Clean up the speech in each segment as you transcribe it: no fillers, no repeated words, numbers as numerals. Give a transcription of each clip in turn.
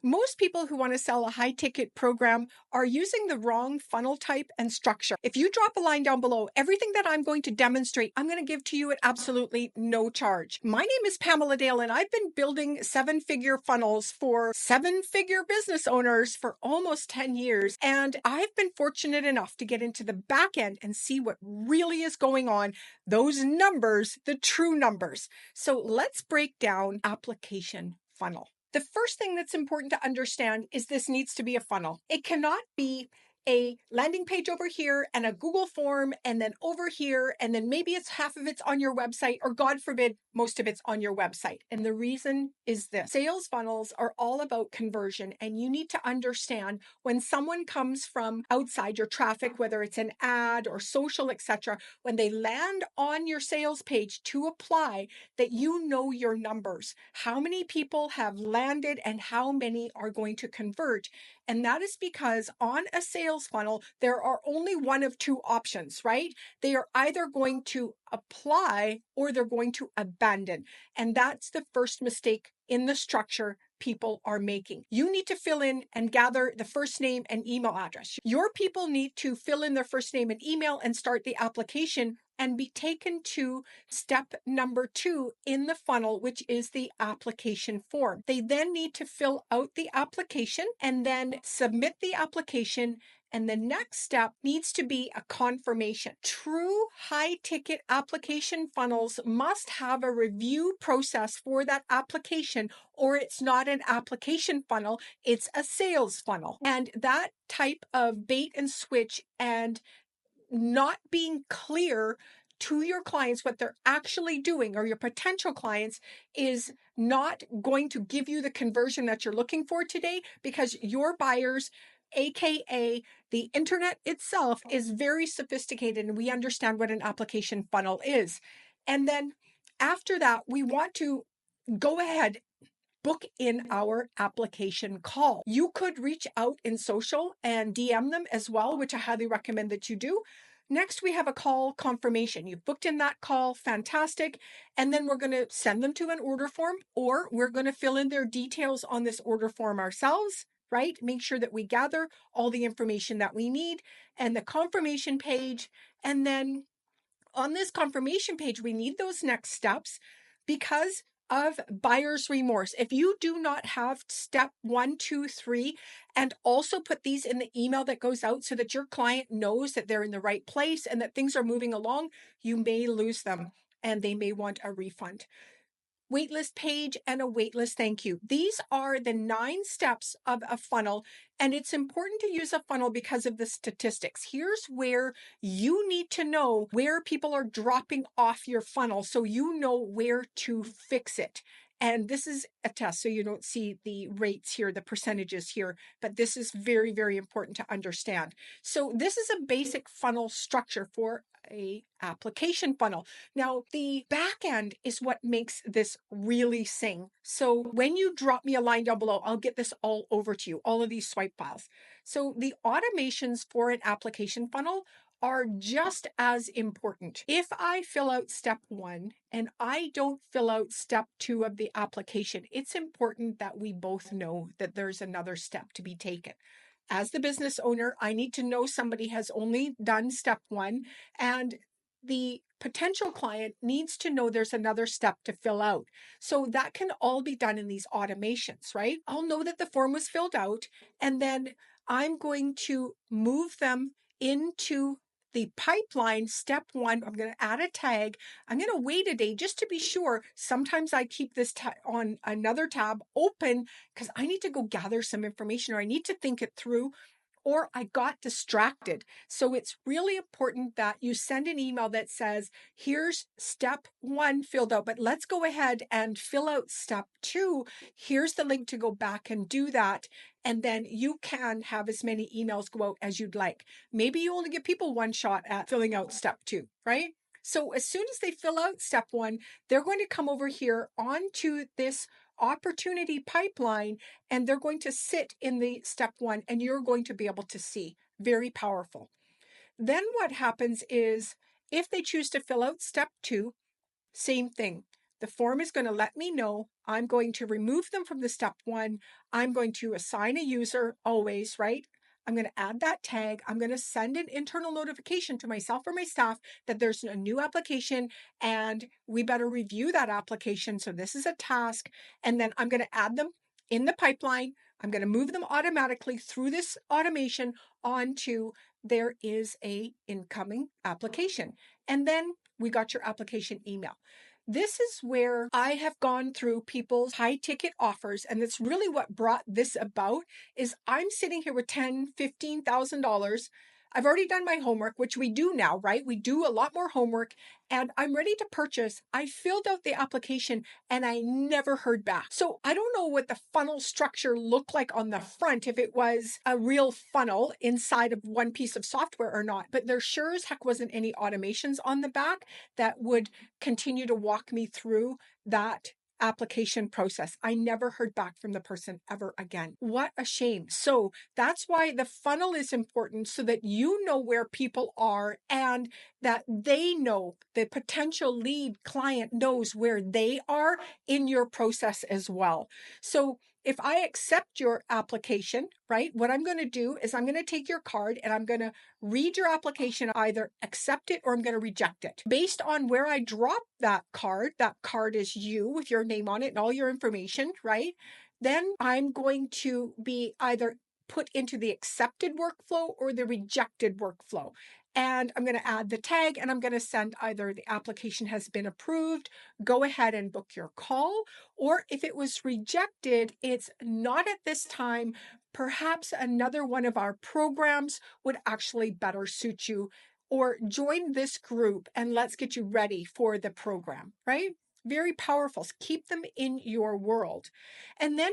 Most people who want to sell a high ticket program are using the wrong funnel type and structure. If you drop a line down below, everything that I'm going to demonstrate, I'm going to give to you at absolutely no charge. My name is Pamela Dale, and I've been building seven-figure funnels for seven-figure business owners for almost 10 years. And I've been fortunate enough to get into the back end and see what really is going on, those numbers, the true numbers. So let's break down application funnel. The first thing that's important to understand is this needs to be a funnel. It cannot be a landing page over here and a Google form and then over here, and then maybe it's half of it's on your website, or God forbid, most of it's on your website. And the reason is this: sales funnels are all about conversion, and you need to understand when someone comes from outside your traffic, whether it's an ad or social, etc., when they land on your sales page to apply, that you know your numbers. How many people have landed and how many are going to convert? And that is because on a sales funnel, there are only one of two options, right? They are either going to apply or they're going to abandon. And that's the first mistake in the structure people are making. You need to fill in and gather the first name and email address. Your people need to fill in their first name and email and start the application and be taken to step number 2 in the funnel, which is the application form. They then need to fill out the application and then submit the application. And the next step needs to be a confirmation. True high ticket application funnels must have a review process for that application, or it's not an application funnel, it's a sales funnel. And that type of bait and switch and not being clear to your clients what they're actually doing, or your potential clients, is not going to give you the conversion that you're looking for today, because your buyers, aka the internet itself, is very sophisticated, and we understand what an application funnel is. And then after that, we want to go ahead, book in our application call. You could reach out in social and DM them as well, which I highly recommend that you do. Next, we have a call confirmation. You've booked in that call, fantastic. And then we're going to send them to an order form, or we're going to fill in their details on this order form ourselves, right? Make sure that we gather all the information that we need and the confirmation page. And then on this confirmation page, we need those next steps because of buyer's remorse. If you do not have step 1, 2, 3, and also put these in the email that goes out so that your client knows that they're in the right place and that things are moving along, you may lose them and they may want a refund. Waitlist page and a waitlist thank you. These are the 9 steps of a funnel, and it's important to use a funnel because of the statistics. Here's where you need to know where people are dropping off your funnel so you know where to fix it. And this is a test, so you don't see the rates here, the percentages here, but this is very, very important to understand. So this is a basic funnel structure for a application funnel. Now, the back end is what makes this really sing. So when you drop me a line down below, I'll get this all over to you, all of these swipe files. So the automations for an application funnel are just as important. If I fill out step 1 and I don't fill out step 2 of the application, it's important that we both know that there's another step to be taken. As the business owner, I need to know somebody has only done step 1, and the potential client needs to know there's another step to fill out. So that can all be done in these automations, right? I'll know that the form was filled out, and then I'm going to move them into the pipeline. Step 1, I'm going to add a tag. I'm going to wait a day just to be sure. Sometimes I keep this on another tab open because I need to go gather some information, or I need to think it through, or I got distracted. So it's really important that you send an email that says, here's step 1 filled out, but let's go ahead and fill out step 2. Here's the link to go back and do that. And then you can have as many emails go out as you'd like. Maybe you only give people one shot at filling out step 2, right? So as soon as they fill out step 1, they're going to come over here onto this opportunity pipeline, and they're going to sit in the step 1, and you're going to be able to see. Very powerful. Then what happens is, if they choose to fill out step 2, same thing. The form is going to let me know. I'm going to remove them from the step one. I'm going to assign a user always, right? I'm going to add that tag. I'm going to send an internal notification to myself or my staff that there's a new application and we better review that application. So this is a task. And then I'm going to add them in the pipeline. I'm going to move them automatically through this automation onto there is a incoming application. And then we got your application email. This is where I have gone through people's high ticket offers. And that's really what brought this about is I'm sitting here with $10,000, $15,000. I've already done my homework, which we do now, right? We do a lot more homework and I'm ready to purchase. I filled out the application and I never heard back. So I don't know what the funnel structure looked like on the front, if it was a real funnel inside of one piece of software or not, but there sure as heck wasn't any automations on the back that would continue to walk me through that application process. I never heard back from the person ever again. What a shame. So that's why the funnel is important so that you know where people are and that they know the potential lead client knows where they are in your process as well. So if I accept your application, right, what I'm going to do is I'm going to take your card and I'm going to read your application, either accept it or I'm going to reject it. Based on where I drop that card is you with your name on it and all your information, right? Then I'm going to be either put into the accepted workflow or the rejected workflow. And I'm going to add the tag and I'm going to send either the application has been approved, go ahead and book your call, or if it was rejected, it's not at this time, perhaps another one of our programs would actually better suit you, or join this group and let's get you ready for the program, right? Very powerful. Keep them in your world. And then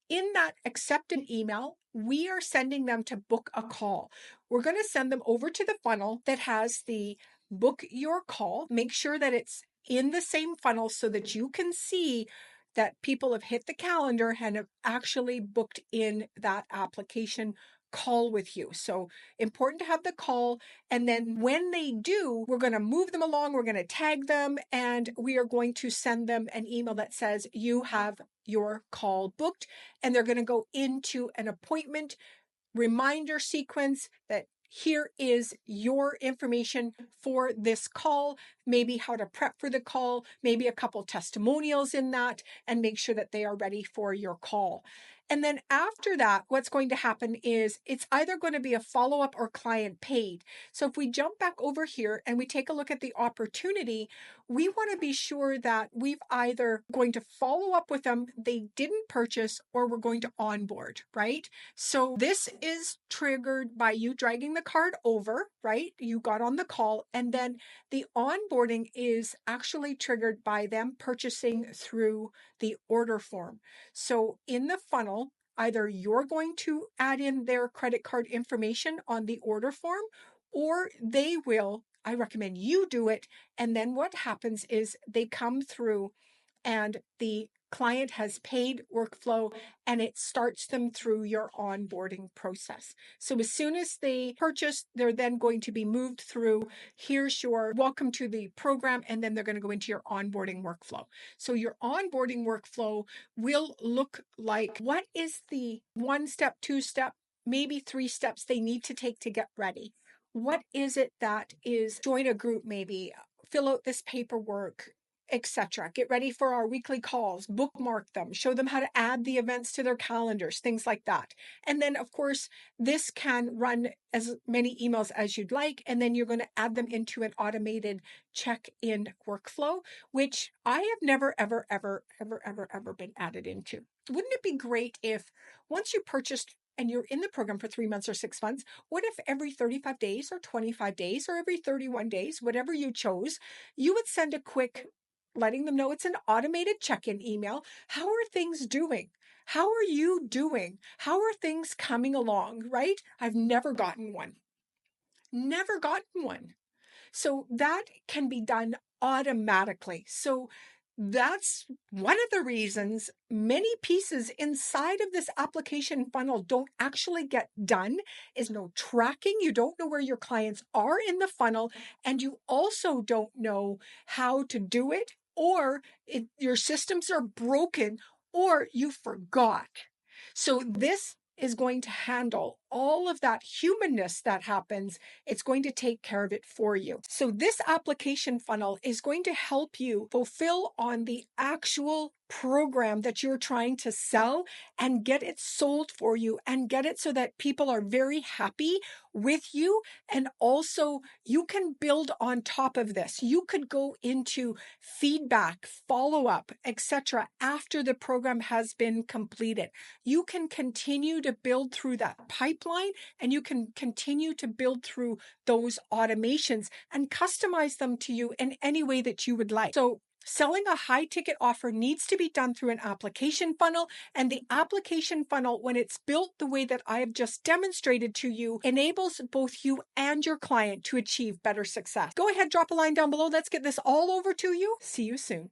in that accepted email, we are sending them to book a call. We're going to send them over to the funnel that has the book your call. Make sure that it's in the same funnel so that you can see that people have hit the calendar and have actually booked in that application call with you. So important to have the call. And then when they do, we're going to move them along. We're going to tag them and we are going to send them an email that says you have your call booked, and they're going to go into an appointment reminder sequence that here is your information for this call, maybe how to prep for the call, maybe a couple testimonials in that, and make sure that they are ready for your call. And then after that, what's going to happen is it's either going to be a follow-up or client paid. So if we jump back over here and we take a look at the opportunity, we want to be sure that we've either going to follow up with them, they didn't purchase, or we're going to onboard, right? So this is triggered by you dragging the card over, right? You got on the call, and then the onboarding is actually triggered by them purchasing through the order form. So in the funnel, either you're going to add in their credit card information on the order form, or they will. I recommend you do it. And then what happens is they come through and the client has paid workflow and it starts them through your onboarding process. So as soon as they purchase, they're then going to be moved through, here's your welcome to the program, and then they're going to go into your onboarding workflow. So your onboarding workflow will look like, what is the 1-step, 2-step, maybe 3 steps they need to take to get ready? What is it that is join a group, maybe fill out this paperwork, etc. Get ready for our weekly calls, bookmark them, show them how to add the events to their calendars, things like that. And then, of course, this can run as many emails as you'd like, and then you're going to add them into an automated check-in workflow, which I have never, ever, ever, ever, ever, ever been added into. Wouldn't it be great if once you purchased and you're in the program for 3 months or 6 months, what if every 35 days or 25 days or every 31 days, whatever you chose, you would send a quick letting them know it's an automated check-in email. How are things doing? How are you doing? How are things coming along, right? I've never gotten one. Never gotten one. So that can be done automatically. So that's one of the reasons many pieces inside of this application funnel don't actually get done is no tracking. You don't know where your clients are in the funnel, and you also don't know how to do it or your systems are broken, or you forgot. So this is going to handle all of that humanness that happens. It's going to take care of it for you. So this application funnel is going to help you fulfill on the actual program that you're trying to sell and get it sold for you and get it so that people are very happy with you. And also you can build on top of this. You could go into feedback, follow-up, etc. after the program has been completed. You can continue to build through that pipeline, and you can continue to build through those automations and customize them to you in any way that you would like. So selling a high ticket offer needs to be done through an application funnel, and the application funnel, when it's built the way that I have just demonstrated to you, enables both you and your client to achieve better success. Go ahead, drop a line down below. Let's get this all over to you. See you soon.